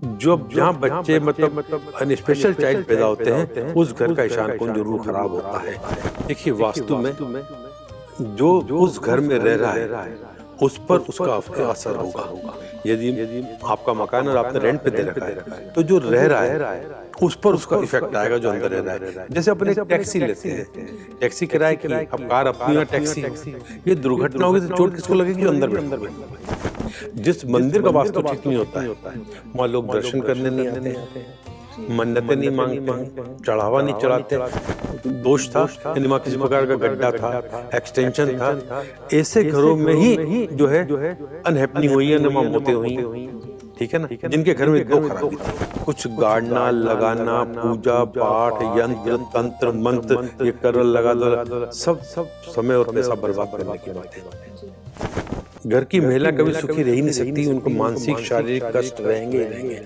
जो जहाँ बच्चे मतलब स्पेशल चाइल्ड पैदा होते हैं उस घर का ईशान कोण जरूर खराब होता है। देखिए वास्तु में जो उस घर में रह रहा है उस पर उसका असर होगा। यदि आपका मकान और आपने रेंट पे दे रखा है तो जो रह रहा है उस पर उसका इफेक्ट आएगा जो अंदर रह रहा है। जैसे अपन एक टैक्सी लेते हैं, टैक्सी किराए की, अब कार अपनी या टैक्सी, ये दुर्घटना होगी तो चोट किसको लगेगी? जो अंदर बैठा हुआ है। जिस मंदिर का वास्तु ठीक नहीं होता है वहाँ लोग दर्शन करने नहीं आते हैं, मन्नतें नहीं मांगते हैं, चढ़ावा नहीं चढ़ाते। दोष था यानी वहाँ किसी प्रकार का गड्ढा था, एक्सटेंशन था, ऐसे घरों में ही जो है अनहैपनिंग हुई है, वहाँ मौतें हुई। ठीक है ना, जिनके घर में दो खराबी थी, कुछ गाड़ना लगाना, पूजा पाठ, यंत्र तंत्र मंत्र, ये कर लगा दो, सब समय और पैसा बर्बाद करने की बात है। घर की महिला कभी सुखी रह ही नहीं सकती, उनको मानसिक शारीरिक कष्ट रहेंगे ही रहेंगे।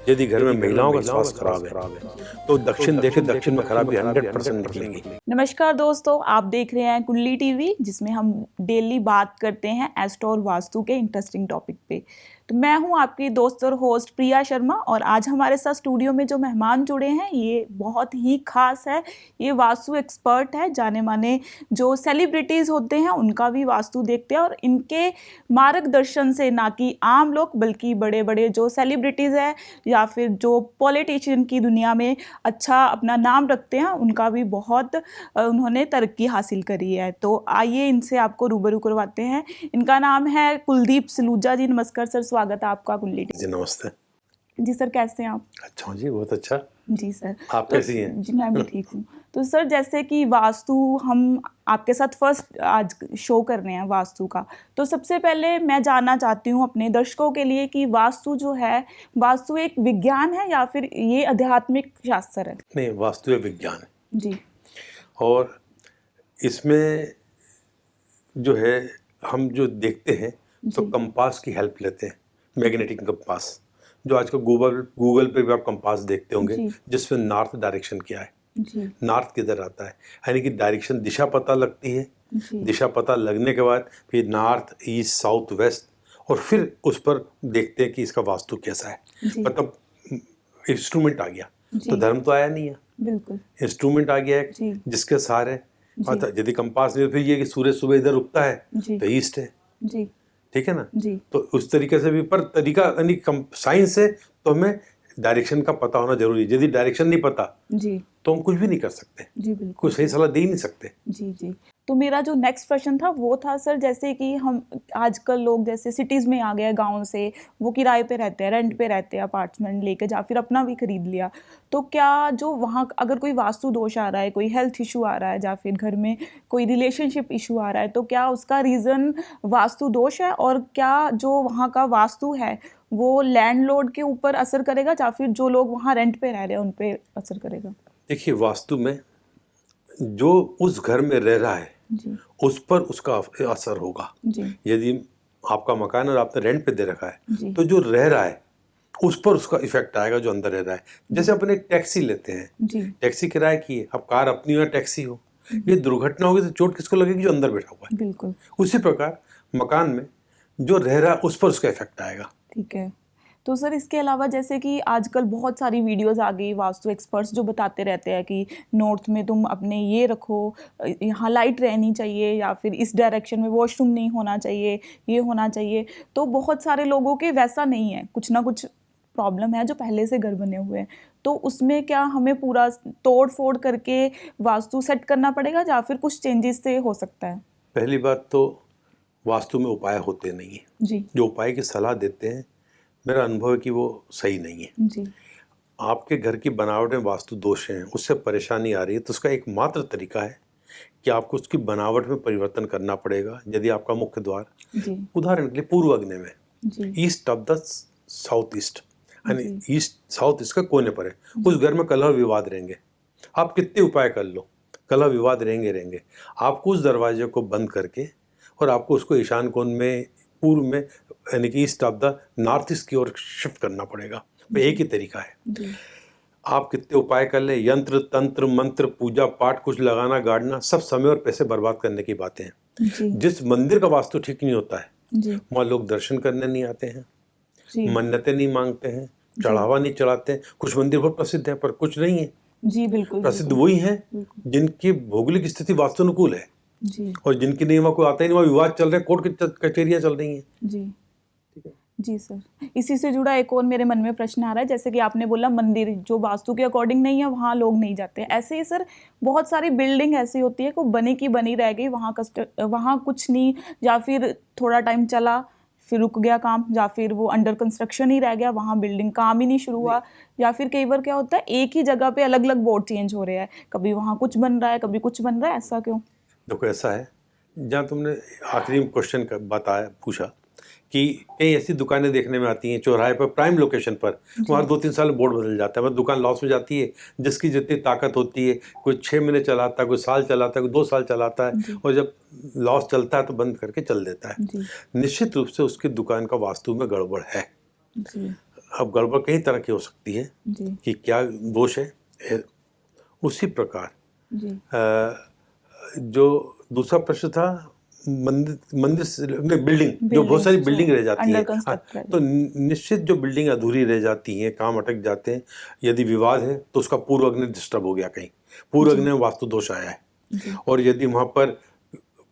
यदि घर में महिलाओं का स्वास्थ्य खराब है तो दक्षिण देखे, दक्षिण में खराबी 100% निकलेगी। नमस्कार दोस्तों, आप देख रहे हैं कुंडली टीवी, जिसमें हम डेली बात करते हैं एस्ट्रो और वास्तु के इंटरेस्टिंग टॉपिक पे। तो मैं हूं आपकी दोस्त और होस्ट प्रिया शर्मा, और आज हमारे साथ स्टूडियो में जो मेहमान जुड़े हैं ये बहुत ही खास है। ये वास्तु एक्सपर्ट है, जाने माने जो सेलिब्रिटीज़ होते हैं उनका भी वास्तु देखते हैं, और इनके मार्गदर्शन से ना कि आम लोग बल्कि बड़े बड़े जो सेलिब्रिटीज़ है या फिर जो पॉलिटिशियन की दुनिया में अच्छा अपना नाम रखते हैं उनका भी बहुत उन्होंने तरक्की हासिल करी है। तो आइए इनसे आपको रूबरू करवाते हैं। इनका नाम है कुलदीप सलूजा जी। नमस्कार सर, स्वागत है आपका कुंडली टीवी। जी नमस्ते। जी सर, कैसे हैं आप? अच्छा जी, बहुत अच्छा। जी सर, आप कैसी हैं? जी मैं भी ठीक हूँ। तो सर जैसे कि वास्तु हम आपके साथ फर्स्ट आज शो कर रहे हैं वास्तु का, तो सबसे पहले मैं जानना चाहती हूँ अपने दर्शकों के लिए कि वास्तु जो है, वास्तु एक विज्ञान है या फिर ये आध्यात्मिक शास्त्र है? नहीं, वास्तु एक विज्ञान है जी। और इसमें जो है हम जो देखते हैं तो कंपास की हेल्प लेते हैं, मैग्नेटिक कंपास, जो आजकल गूगल पे भी आप कंपास देखते होंगे जिसमें नॉर्थ डायरेक्शन क्या है, नॉर्थ किधर आता है, यानी कि डायरेक्शन दिशा पता लगती है। दिशा पता लगने के बाद फिर नॉर्थ ईस्ट साउथ वेस्ट, और फिर उस पर देखते हैं कि इसका वास्तु कैसा है। मतलब इंस्ट्रूमेंट आ गया तो धर्म तो आया नहीं है, बिल्कुल इंस्ट्रूमेंट आ गया है जिसके सहारे। यदि कंपास नहीं, फिर ये कि सूर्य सुबह इधर उगता है तो ईस्ट है, ठीक है ना। तो उस तरीके से भी, पर तरीका यानी साइंस से तो हमें डायरेक्शन का पता होना जरूरी है। यदि डायरेक्शन नहीं पता तो हम कुछ भी नहीं कर सकते, कुछ सही सलाह दे ही नहीं सकते। जी। तो मेरा जो नेक्स्ट प्रश्न था वो था सर, जैसे कि हम आजकल लोग जैसे सिटीज़ में आ गए, गांव से वो किराए पे रहते हैं, रेंट पे रहते हैं, अपार्टमेंट लेके या फिर अपना भी खरीद लिया, तो क्या जो वहाँ अगर कोई वास्तु दोष आ रहा है, कोई हेल्थ इशू आ रहा है या फिर घर में कोई रिलेशनशिप इशू आ रहा है, तो क्या उसका रीज़न वास्तु दोष है? और क्या जो वहाँ का वास्तु है वो लैंडलॉर्ड के ऊपर असर करेगा या फिर जो लोग वहाँ रेंट पे रह रहे हैं उन पे असर करेगा? देखिए वास्तु में जो उस घर में रह रहा है उस पर उसका असर होगा। यदि आपका मकान और आपने रेंट पे दे रखा है तो जो रह रहा है उस पर उसका इफेक्ट आएगा जो अंदर रह रहा है। जैसे अपन एक टैक्सी लेते हैं, टैक्सी किराए की है, अब कार अपनी हो या टैक्सी हो, ये दुर्घटना होगी तो चोट किसको लगेगी? जो अंदर बैठा हुआ है। बिल्कुल उसी प्रकार मकान में जो रह रहा है उस पर उसका इफेक्ट आएगा। ठीक है। तो सर इसके अलावा जैसे कि आजकल बहुत सारी वीडियोस आ गई, वास्तु एक्सपर्ट्स जो बताते रहते हैं कि नॉर्थ में तुम अपने ये रखो, यहाँ लाइट रहनी चाहिए, या फिर इस डायरेक्शन में वॉशरूम नहीं होना चाहिए, ये होना चाहिए। तो बहुत सारे लोगों के वैसा नहीं है, कुछ ना कुछ प्रॉब्लम है जो पहले से घर बने हुए हैं, तो उसमें क्या हमें पूरा तोड़ फोड़ करके वास्तु सेट करना पड़ेगा या फिर कुछ चेंजेस से हो सकता है? पहली बात तो वास्तु में उपाय होते नहीं है, जो उपाय की सलाह देते हैं मेरा अनुभव है कि वो सही नहीं है। आपके घर की बनावट में वास्तु दोष हैं, उससे परेशानी आ रही है, तो उसका एकमात्र तरीका है कि आपको उसकी बनावट में परिवर्तन करना पड़ेगा। यदि आपका मुख्य द्वार उदाहरण के लिए पूर्व अग्नि में east of the south east, यानी ईस्ट साउथ ईस्ट का कोने पर है, उस घर में कलह विवाद रहेंगे। आप कितने उपाय कर लो, कलह विवाद रहेंगे। आपको उस दरवाजे को बंद करके और आपको उसको ईशान कोण में, पूर्व में, यानी कि east of the north east की ओर शिफ्ट करना पड़ेगा। वो एक ही तरीका है। आप कितने उपाय कर ले, यंत्र तंत्र मंत्र पूजा पाठ कुछ लगाना गाड़ना, सब समय और पैसे बर्बाद करने की बातें हैं। जिस मंदिर का वास्तु ठीक नहीं होता है वहाँ लोग दर्शन करने नहीं आते हैं, मन्नतें नहीं मांगते हैं, चढ़ावा नहीं चढ़ाते हैं। कुछ मंदिर बहुत प्रसिद्ध हैं पर कुछ नहीं है। जी बिल्कुल। प्रसिद्ध वही हैं जिनकी भौगोलिक स्थिति वास्तुनुकूल है जी और जिनकी नहीं वहाँ कोई आता ही नहीं, वहाँ विवाद चल रहे हैं, कोर्ट की कचहरियाँ चल रही हैं। जी जी सर, इसी से जुड़ा एक और मेरे मन में प्रश्न आ रहा है, जैसे कि आपने बोला मंदिर जो वास्तु के अकॉर्डिंग नहीं है वहाँ लोग नहीं जाते, ऐसे ही सर बहुत सारी बिल्डिंग ऐसी होती है को बनी की बनी रह गई, वहाँ कुछ नहीं, या फिर थोड़ा टाइम चला फिर रुक गया काम, या फिर वो अंडर कंस्ट्रक्शन ही रह गया, वहाँ बिल्डिंग काम ही नहीं शुरू हुआ, या फिर कई बार क्या होता है एक ही जगह पे अलग अलग बोर्ड चेंज हो रहे हैं, कभी वहाँ कुछ बन रहा है कभी कुछ बन रहा है, ऐसा क्यों? देखो ऐसा है, जहाँ तुमने आखिरी क्वेश्चन का बताया पूछा कि कई ऐसी दुकानें देखने में आती हैं चौराहे पर प्राइम लोकेशन पर, वहाँ 2-3 साल बोर्ड बदल जाता है, मतलब दुकान लॉस में जाती है, जिसकी जितनी ताकत होती है, कोई 6 महीने चलाता है, कोई साल चलाता है, कोई 2 साल चलाता है, और जब लॉस चलता है तो बंद करके चल देता है। निश्चित रूप से उसकी दुकान का वास्तु में गड़बड़ है। अब गड़बड़ कई तरह की हो सकती है कि क्या दोष है। उसी प्रकार जो दूसरा प्रश्न था मंदिर बिल्डिंग जो बहुत सारी बिल्डिंग रह जाती है, तो निश्चित जो बिल्डिंग अधूरी रह जाती है, काम अटक जाते हैं, यदि विवाद है तो उसका पूर्व अग्नि डिस्टर्ब हो गया, कहीं पूर्व अग्नि में वास्तु दोष आया है, और यदि वहाँ पर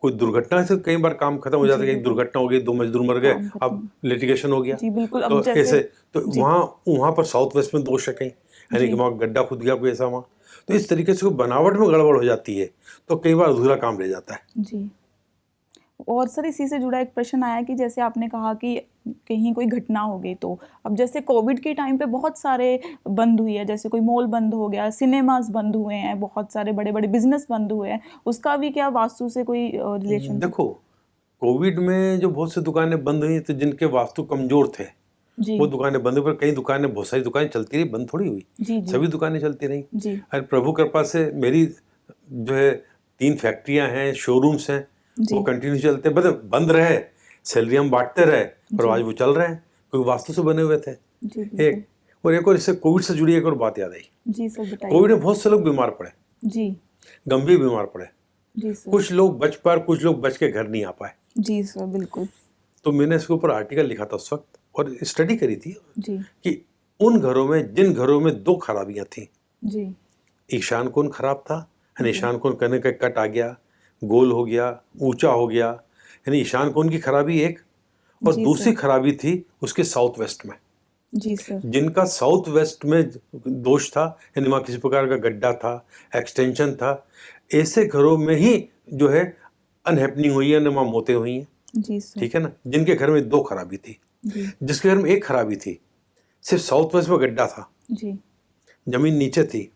कोई दुर्घटना से कई बार काम खत्म हो जाता है, एक दुर्घटना हो गई, 2 मजदूर मर गए, अब लिटिगेशन हो गया, तो ऐसे तो वहाँ पर साउथ वेस्ट में दोष है कहीं, यानी कि वहाँ गड्ढा खुद गया कोई ऐसा वहाँ, तो इस तरीके से बनावट में गड़बड़ हो जाती है, तो कई बार अधूरा काम रह जाता है। जी। और सर इसी से जुड़ा एक प्रश्न आया कि जैसे आपने कहा कि कहीं कोई घटना हो गई, तो अब जैसे कोविड के टाइम पे बहुत सारे बंद हुई है, जैसे कोई मॉल बंद हो गया, सिनेमास बंद हुए हैं, बहुत सारे बड़े बड़े बिजनेस बंद हुए हैं, उसका भी क्या वास्तु से कोई रिलेशन? देखो कोविड में जो बहुत सी दुकानें बंद हुई तो जिनके वास्तु कमजोर थे वो दुकानें बंद हुई, पर कई दुकानें, बहुत सारी दुकानें चलती रही, बंद थोड़ी हुई, सभी दुकानें चलती रही। अरे प्रभु कृपा से मेरी जो है 3 फैक्ट्रियां हैं, शोरूम्स हैं, वो कंटिन्यू चलते, मतलब बंद रहे, सैलरी हम बांटते रहे, पर आज वो चल रहे हैं क्योंकि वास्तु से बने हुए थे। एक और इससे कोविड से जुड़ी एक और बात याद आई। कोविड में बहुत से लोग बीमार पड़े, गंभीर बीमार पड़े, कुछ लोग बच पाए, कुछ लोग बच के घर नहीं आ पाए। जी सर बिल्कुल। तो मैंने इसके ऊपर आर्टिकल लिखा था उस वक्त और स्टडी करी थी कि उन घरों में, जिन घरों में 2 खराबियां थी, ईशान कोण खराब था, ईशान कोण करने का कट आ गया, गोल हो गया, ऊंचा हो गया, यानी ईशान कोण की खराबी एक, और दूसरी खराबी थी उसके साउथ वेस्ट में। जी सर। जिनका साउथ वेस्ट में दोष था, यानी वहाँ किसी प्रकार का गड्ढा था, एक्सटेंशन था, ऐसे घरों में ही जो है अनहैपनिंग हुई है, वहाँ मौतें हुई हैं। जी सर। ठीक है ना, जिनके घर में 2 खराबी थी, जिसके घर में 1 खराबी थी, सिर्फ साउथ वेस्ट में गड्ढा था, जमीन नीचे थी,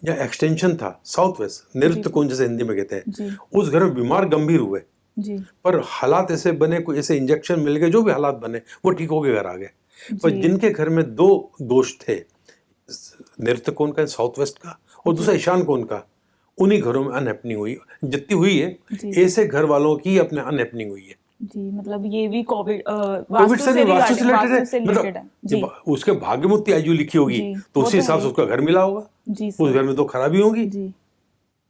या एक्सटेंशन था, साउथ वेस्ट नैऋत्य कोण जैसे हिंदी में कहते हैं, उस घर में बीमार गंभीर हुए, पर हालात ऐसे बने, कोई ऐसे इंजेक्शन मिल गए, जो भी हालात बने वो ठीक होके घर आ गए। पर जिनके घर में 2 दोष थे, नैऋत्य कोण का, साउथ वेस्ट का, और दूसरा ईशान कोण का, उन्हीं घरों में अनहैपनिंग हुई, जितनी हुई है ऐसे घर वालों की अपने अनहैपनिंग हुई है। जी, मतलब ये भी कोविड से नहीं, वास्तु से रिलेटेड है, मतलब उसके भाग्य में उतनी आयु लिखी होगी तो उसी हिसाब से उसका घर मिला होगा, उस घर में 2 खराबी होगी।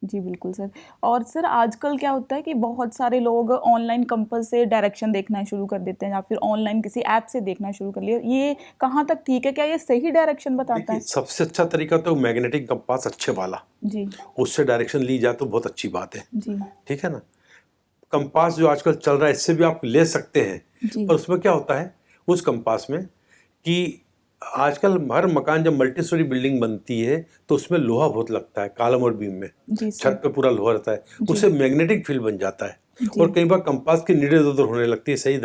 जी बिल्कुल सर। और सर आजकल क्या होता है कि बहुत सारे लोग ऑनलाइन कंपास से डायरेक्शन देखना शुरू कर देते हैं, या फिर ऑनलाइन किसी ऐप से देखना शुरू कर लिया, ये कहाँ तक ठीक है? क्या ये सही डायरेक्शन बताता है? सबसे अच्छा तरीका तो मैग्नेटिक कंपास अच्छे वाला, उससे डायरेक्शन ली जाए तो बहुत अच्छी बात है। ठीक है ना, कंपास जो आजकल चल रहा है इससे भी आप ले सकते हैं, पर उसमें क्या होता है उस कंपास में कि आजकल हर मकान जब मल्टी स्टोरी बिल्डिंग बनती है तो उसमें लोहा बहुत लगता है, कॉलम और बीम में, छत पे पूरा लोहा रहता है, उससे मैग्नेटिक फील्ड बन जाता है, और कई बार कंपास की नीडें इधर होने लगती है, सही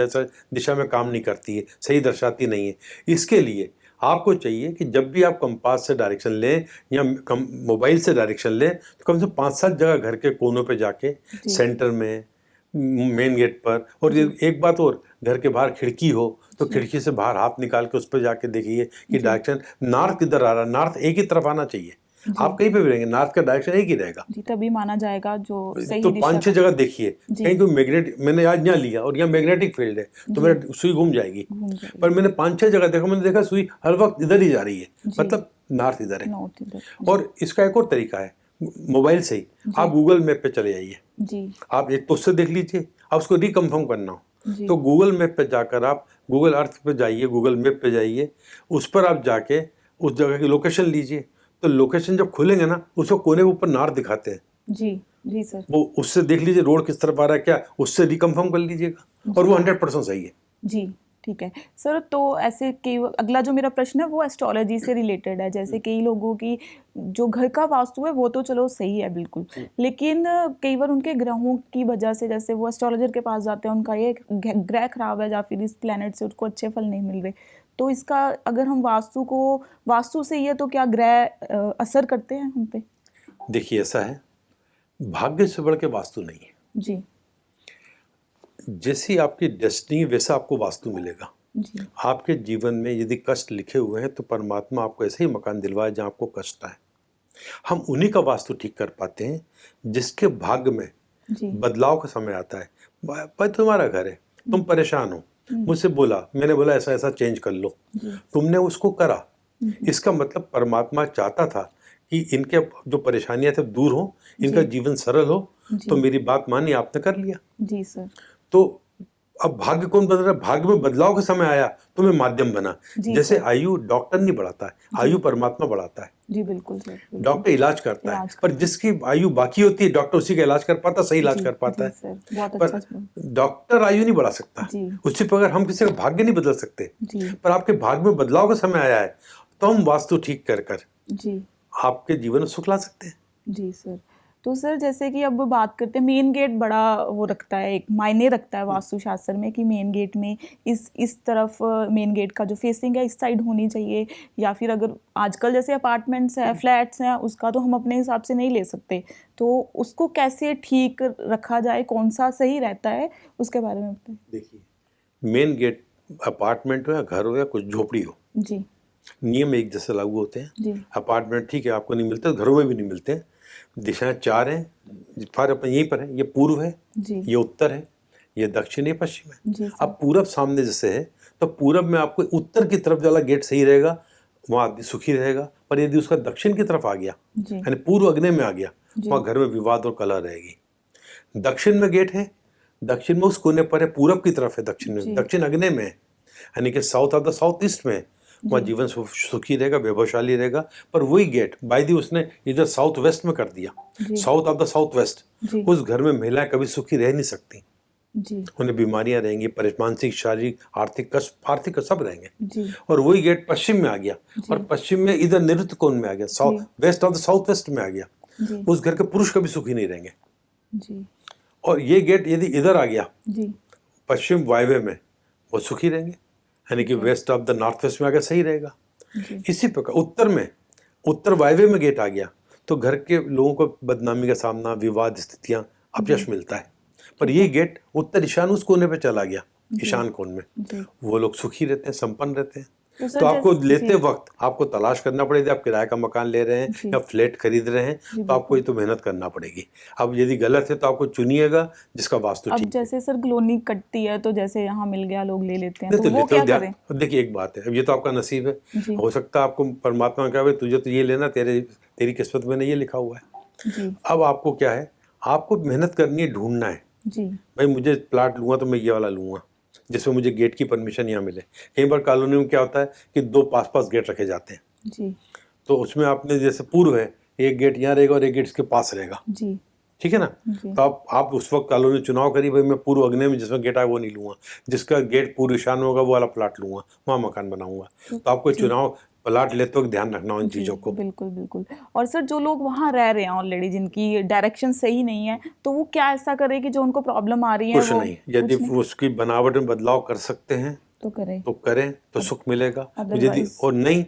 दिशा में काम नहीं करती है, सही दर्शाती नहीं है। इसके लिए आपको चाहिए कि जब भी आप कंपास से डायरेक्शन लें या मोबाइल से डायरेक्शन लें तो कम से कम 5-7 जगह घर के कोनों पे जाके, सेंटर में, मेन गेट पर, और एक बात और, घर के बाहर खिड़की हो तो खिड़की से बाहर हाथ निकाल के उस पर जाके देखिए कि डायरेक्शन नॉर्थ किधर आ रहा है, नॉर्थ एक ही तरफ आना चाहिए, आप कहीं पे भी रहेंगे नॉर्थ का डायरेक्शन एक ही रहेगा, तभी माना जाएगा जो सही। तो 5-6 जगह देखिए, कहीं कोई मैग्नेटिक, मैंने आज यहाँ लिया और यहाँ मैग्नेटिक फील्ड है तो मेरा सुई घूम जाएगी, पर मैंने 5-6 जगह देखा, मैंने देखा सुई हर वक्त इधर ही जा रही है, मतलब नॉर्थ इधर है। और इसका एक और तरीका है, मोबाइल से ही आप गूगल मैप पे चले जाइए, आप एक तो उससे देख लीजिए, आप उसको रिकन्फर्म करना हो तो गूगल मैप पे जाकर आप गूगल अर्थ पे जाइए, गूगल मैप पे जाइए, उस पर आप जाके उस जगह की लोकेशन लीजिए, तो लोकेशन जब खुलेंगे ना, उसको कोने के ऊपर नार दिखाते हैं। जी जी सर। वो उससे देख लीजिए रोड किस तरफ आ रहा है, क्या उससे रिकन्फर्म कर लीजिएगा, और वो 100% सही है। जी ठीक है सर। तो ऐसे कई, अगला जो मेरा प्रश्न है वो एस्ट्रोलॉजी से रिलेटेड है। जैसे कई लोगों की जो घर का वास्तु है वो तो चलो सही है बिल्कुल, लेकिन कई बार उनके ग्रहों की वजह से, जैसे वो एस्ट्रोलॉजर के पास जाते हैं, उनका ये ग्रह खराब है या फिर इस प्लेनेट से उसको अच्छे फल नहीं मिल रहे, तो इसका अगर हम वास्तु से ये तो क्या ग्रह असर करते हैं हम पे? देखिए ऐसा है, भाग्य से बढ़ के वास्तु नहीं है। जी जैसी आपकी डेस्टिनी वैसा आपको वास्तु मिलेगा। जी आपके जीवन में यदि कष्ट लिखे हुए हैं तो परमात्मा आपको ऐसे ही मकान दिलवाए जहाँ आपको कष्ट आए। हम उन्हीं का वास्तु ठीक कर पाते हैं जिसके भाग्य में जी बदलाव का समय आता है। भाई तुम्हारा घर है, तुम परेशान हो, मुझसे बोला, मैंने बोला ऐसा ऐसा चेंज कर लो, तुमने उसको करा। इसका मतलब परमात्मा चाहता था कि इनके जो परेशानियां थे दूर हो, इनका जीवन सरल हो, तो मेरी बात मानी, आपने कर लिया। जी सर। तो अब भाग्य कौन बदल रहा है? भाग्य में बदलाव का समय आया तो मैं माध्यम बना। जैसे आयु डॉक्टर नहीं बढ़ाता है, आयु परमात्मा बढ़ाता है। जी बिल्कुल सर, बिल्कुल। डॉक्टर इलाज करता है, पर जिसकी आयु बाकी होती है डॉक्टर उसी का इलाज कर पाता, सही इलाज कर पाता है। सर, बहुत पर अच्छा। डॉक्टर आयु नहीं बढ़ा सकता, उससे अगर हम किसी का भाग्य नहीं बदल सकते, पर आपके भाग्य में बदलाव का समय आया है तो हम वास्तु ठीक कर कर जी आपके जीवन में सुख ला सकते हैं। जी सर। तो सर जैसे कि अब बात करते हैं, मेन गेट बड़ा वो रखता है, एक मायने रखता है वास्तुशास्त्र में कि मेन गेट में इस तरफ मेन गेट का जो फेसिंग है इस साइड होनी चाहिए, या फिर अगर आजकल जैसे अपार्टमेंट्स हैं, फ्लैट्स हैं, उसका तो हम अपने हिसाब से नहीं ले सकते, तो उसको कैसे ठीक रखा जाए, कौन सा सही रहता है, उसके बारे में बताइए। देखिए मेन गेट अपार्टमेंट हो या घर हो या कुछ झोपड़ी हो, जी नियम एक जैसे लागू होते हैं। जी अपार्टमेंट ठीक है आपको नहीं मिलते, घरों में भी नहीं मिलते हैं। दिशाएं 4 हैं, फार अपन यहीं पर है, ये पूर्व है, जी ये उत्तर है, ये दक्षिण, ये पश्चिम है। जी सर। अब पूरब सामने जैसे है तो पूरब में आपको उत्तर की तरफ वाला गेट सही रहेगा, वहाँ आदमी सुखी रहेगा। पर यदि उसका दक्षिण की तरफ आ गया, जी यानी पूर्व अग्नि में आ गया, वहाँ घर में विवाद और कलह रहेगी। दक्षिण में गेट है, दक्षिण में उस कोने पर है, पूरब की तरफ है, दक्षिण में, दक्षिण अग्नि में है, यानी कि south of the south east में, वहाँ जीवन सुखी रहेगा, वैभवशाली रहेगा। पर वही गेट बाय दी उसने इधर साउथ वेस्ट में कर दिया, south of the south west, उस घर में महिलाएं कभी सुखी रह नहीं सकती। जी उन्हें बीमारियां रहेंगी, मानसिक, शारीरिक, आर्थिक कष्ट, आर्थिक सब रहेंगे। जी और वही गेट पश्चिम में आ गया, और पश्चिम में इधर निरुक्त कोण में आ गया, south west of the south west में आ गया, उस घर के पुरुष कभी सुखी नहीं रहेंगे। जी और ये गेट यदि इधर आ गया जी पश्चिम वायव्य में, वो सुखी रहेंगे, यानी कि west of the north west में आ गया, सही रहेगा। इसी प्रकार उत्तर में, उत्तर वायव्य में गेट आ गया तो घर के लोगों को बदनामी का सामना, विवाद स्थितियां, अपयश मिलता है। पर ये गेट उत्तर ईशान उस कोने पे चला गया, ईशान कोण में, वो लोग सुखी रहते हैं, संपन्न रहते हैं। तो आपको लेते वक्त आपको तलाश करना पड़ेगा, आप किराए का मकान ले रहे हैं या फ्लैट खरीद रहे हैं, तो आपको ये तो मेहनत करना पड़ेगी। अब यदि गलत है तो आपको चुनिएगा जिसका वास्तु ठीक। अब जैसे सर कॉलोनी कटती है तो जैसे यहाँ मिल गया लोग ले लेते हैं, तो वो क्या करें? देखिए एक बात है, अब ये तो आपका नसीब है, हो सकता है आपको परमात्मा का भाई तुझे तो ये लेना, तेरी किस्मत में नहीं ये लिखा हुआ है। अब आपको क्या है, आपको मेहनत करनी है, ढूंढना है जी। भाई मुझे प्लाट लूंगा तो मैं ये वाला लूंगा जिसमें मुझे गेट की परमिशन यहाँ मिले। कई बार कॉलोनी में क्या होता है कि 2 पास गेट रखे जाते हैं जी, तो उसमें आपने जैसे पूर्व है, एक गेट यहाँ रहेगा और एक गेट इसके पास रहेगा जी ठीक है ना। तो आप उस वक्त कॉलोनी चुनाव करिए, भाई मैं पूर्व अग्नि में जिसमें गेट आए वो नहीं लूंगा, जिसका गेट पूर्व ईशान में होगा वो वाला प्लाट लूंगा, वहाँ मकान बनाऊंगा। तो आपको चुनाव प्लाट लेते वक्त ध्यान रखना उन चीज़ों को। बिल्कुल बिल्कुल। और सर जो लोग वहाँ रह रहे हैं ऑलरेडी, जिनकी डायरेक्शन सही नहीं है, तो वो क्या ऐसा करे कि जो उनको प्रॉब्लम आ रही है? कुछ नहीं, यदि उसकी बनावट में बदलाव कर सकते हैं तो करें तो सुख मिलेगा, यदि और नहीं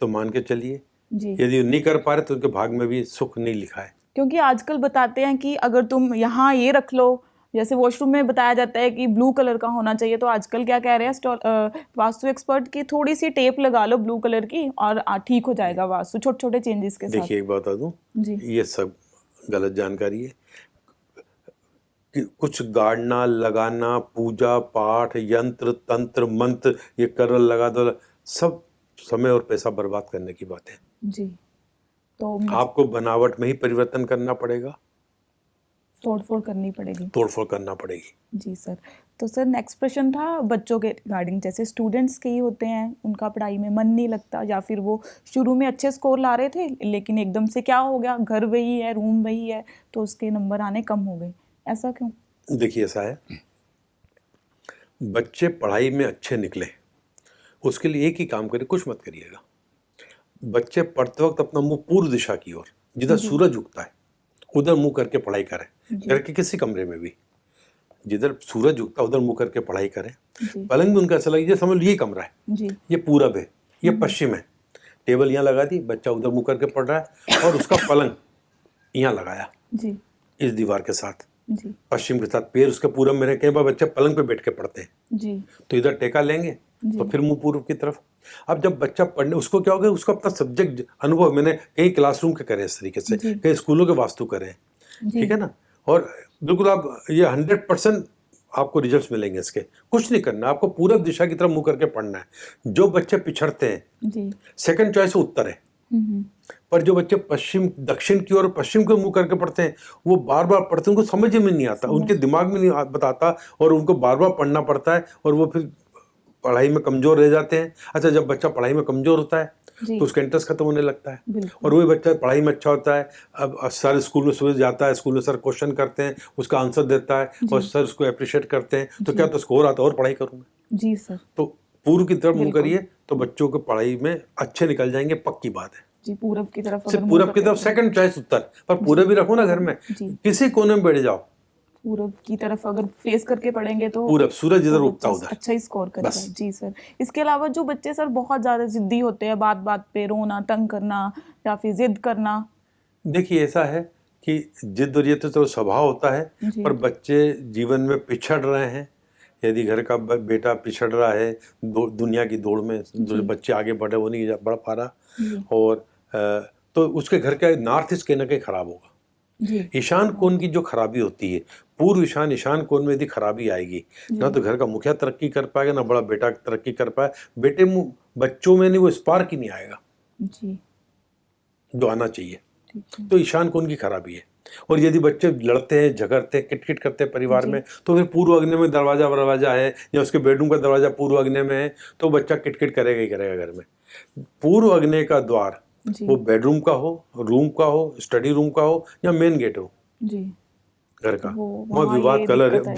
तो मान के चलिए, यदि नहीं कर पा रहे तो उनके भाग में भी सुख नहीं लिखा है। क्योंकि आजकल बताते हैं कि अगर तुम यहाँ ये रख लो, जैसे वॉशरूम में बताया जाता है कि ब्लू कलर का होना चाहिए, तो आजकल क्या कह रहे हैं वास्तु एक्सपर्ट की, थोड़ी सी टेप लगा लो ब्लू कलर की और ठीक हो जाएगा वास्तु, छोटे छोटे चेंजेस के साथ। देखिए एक बात बता दूं, ये सब गलत जानकारी है कि कुछ गाड़ना, लगाना, पूजा पाठ, यंत्र तंत्र मंत्र, ये कर लगा दो, सब समय और पैसा बर्बाद करने की बात है। जी, तो आपको बनावट में ही परिवर्तन करना पड़ेगा। तोड़फोड़ करनी पड़ेगी। तोड़फोड़ करना पड़ेगी। जी सर। तो सर नेक्स्ट प्रश्न था बच्चों के रिगार्डिंग, जैसे स्टूडेंट्स कई होते हैं उनका पढ़ाई में मन नहीं लगता, या फिर वो शुरू में अच्छे स्कोर ला रहे थे लेकिन एकदम से क्या हो गया, घर वही है, रूम वही है, तो उसके नंबर आने कम हो गए, ऐसा क्यों? देखिए ऐसा है, बच्चे पढ़ाई में अच्छे निकले उसके लिए एक ही काम करिए, कुछ मत करिएगा। बच्चे पढ़ते वक्त अपना मुंह पूर्व दिशा की ओर, जिधर सूरज उगता है उधर मुंह करके पढ़ाई करें। घर के किसी कमरे में भी जिधर सूरज उगता है उधर मुंह करके पढ़ाई करें। पलंग भी उनका ऐसा लगे समझ लो ये कमरा है, ये पूरब है, ये पश्चिम है। टेबल यहाँ लगा दी, बच्चा उधर मुंह करके पढ़ रहा है और उसका पलंग यहाँ लगाया इस दीवार के साथ, पश्चिम के साथ, पैर उसके पूरब में रहे। कई बार बच्चे पलंग पे बैठ के पढ़ते हैं तो इधर टेका लेंगे तो फिर मुंह पूर्व की तरफ। अब जब बच्चा पढ़ने, उसको क्या होगा, उसको अपना सब्जेक्ट अनुभव, मैंने कई क्लासरूम के करे इस तरीके से, कई स्कूलों के वास्तु करे, ठीक है ना। और बिल्कुल आप ये 100% आपको रिजल्ट्स मिलेंगे इसके। कुछ नहीं करना, आपको पूरब दिशा की तरफ मुंह करके पढ़ना है। जो बच्चे पिछड़ते हैं सेकंड चॉइस उत्तर है, पर जो बच्चे पश्चिम दक्षिण की ओर पश्चिम को मुंह करके पढ़ते हैं वो बार बार पढ़ते हैं, उनको समझ में नहीं आता, उनके दिमाग में नहीं बताता और उनको बार बार पढ़ना पड़ता है और वो फिर पढ़ाई में कमजोर रह जाते हैं। अच्छा, जब बच्चा पढ़ाई में कमजोर होता है तो उसका इंटरेस्ट खत्म होने लगता है। और वही बच्चा पढ़ाई में अच्छा होता है, अब सर स्कूल में सुबह जाता है, स्कूल में सर क्वेश्चन करते हैं, उसका आंसर देता है और सर उसको अप्रिशिएट करते हैं, तो क्या तो स्कोर आता है और पढ़ाई करूँगा। जी सर। तो पूर्व की तरफ मुँह करिए तो बच्चों को पढ़ाई में अच्छे निकल जाएंगे, पक्की बात है। जी, पूरब की तरफ, पूरब की तरफ सेकंड चॉइस उत्तर, पर पूरब भी रखो ना घर में, किसी कोने में बैठ जाओ, पूरब की तरफ अगर फेस करके पढ़ेंगे तो पूरब सूरज इधर उगता उधर अच्छा ही स्कोर करेगा। जी सर। इसके अलावा जो बच्चे सर बहुत ज्यादा जिद्दी होते हैं, बात बात पे रोना, तंग करना या फिर जिद करना। देखिए ऐसा है कि जिद और ये तो स्वभाव होता है, पर बच्चे जीवन में पिछड़ रहे हैं। यदि घर का बेटा पिछड़ रहा है दुनिया की दौड़ में, जो बच्चे आगे बढ़े वो नहीं बढ़ पा रहा, और तो उसके घर का नॉर्थ ईस्ट कहीं ना कहीं खराब होगा। ईशान कोण की जो खराबी होती है, पूर्व ईशान कोण में यदि खराबी आएगी ना तो घर का मुखिया तरक्की कर पाएगा, ना बड़ा बेटा तरक्की कर पाए। बेटे बच्चों में नहीं वो स्पार्क ही नहीं आएगा जो आना चाहिए। तो ईशान कोण की खराबी है। और यदि बच्चे लड़ते हैं, झगड़ते हैं, किटकिट करते हैं परिवार में, तो फिर पूर्व अग्नि में दरवाजा है या उसके बेडरूम का दरवाजा पूर्व अग्नि में है तो बच्चा किटकिट करेगा ही करेगा घर में। पूर्व अग्नि का द्वार वो बेडरूम का हो, रूम का हो, स्टडी रूम का हो या मेन गेट हो घर का, वहाँ विवाद कलर है।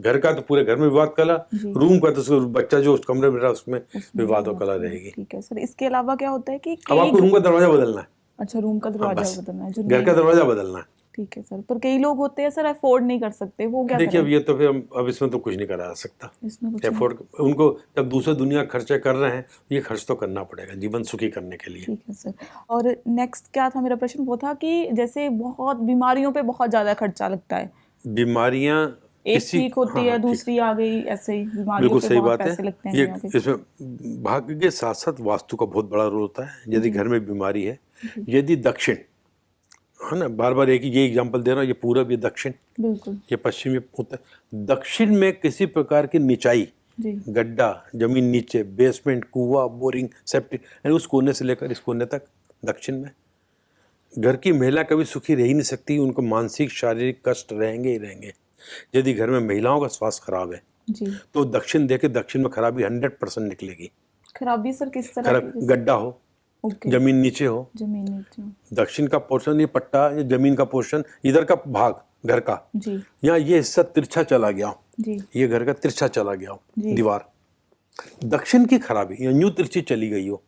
घर का तो पूरे घर में विवाद कलर, रूम का तो बच्चा जो उस कमरे में रहा उसमें विवाद और कलर रहेगी। ठीक है सर। इसके अलावा क्या होता है कि अब आपको रूम का दरवाजा बदलना है। अच्छा, रूम का दरवाजा बदलना है, घर का दरवाजा बदलना है। ठीक है सर। पर कई लोग होते हैं सर अफोर्ड नहीं कर सकते, वो क्या देखिए अब ये तो फिर अब इसमें तो कुछ नहीं करा सकता। अफोर्ड उनको जब दूसरे दुनिया खर्चे कर रहे हैं, ये खर्च तो करना पड़ेगा जीवन सुखी करने के लिए। ठीक है सर। और नेक्स्ट क्या था मेरा प्रश्न, वो था कि जैसे बहुत बीमारियों पे बहुत ज्यादा खर्चा लगता है। बीमारियां एक ठीक होती है, दूसरी आ गई, ऐसे ही बीमारियों पे बहुत पैसे लगते हैं। ये इसमें भाग्य के साथ साथ वास्तु का बहुत बड़ा रोल होता है। यदि घर में बीमारी है, यदि दक्षिण है ना, बार बार एक ये एग्जांपल दे रहा हूँ, ये पूरब, ये दक्षिण, बिल्कुल, ये पश्चिम, ये उत्तर। दक्षिण में किसी प्रकार की निचाई, गड्ढा, जमीन नीचे, बेसमेंट, कुआं, बोरिंग, सेप्टिक, यानी उस कोने से लेकर इस कोने तक दक्षिण में घर की महिला कभी सुखी रह ही नहीं सकती। उनको मानसिक शारीरिक कष्ट रहेंगे ही रहेंगे। यदि घर में महिलाओं का स्वास्थ्य खराब है तो दक्षिण देखे, दक्षिण में खराबी 100% निकलेगी। खराबी सर किस तरह की? गड्ढा हो, जमीन नीचे हो, दक्षिण का पोर्शन, ये पट्टा, ये जमीन का पोर्शन, इधर का भाग घर का, यहाँ ये हिस्सा तिरछा चला गया हो, ये घर का तिरछा चला गया हो दीवार, दक्षिण की खराबी, यहाँ यूं तिरछी चली गई हो,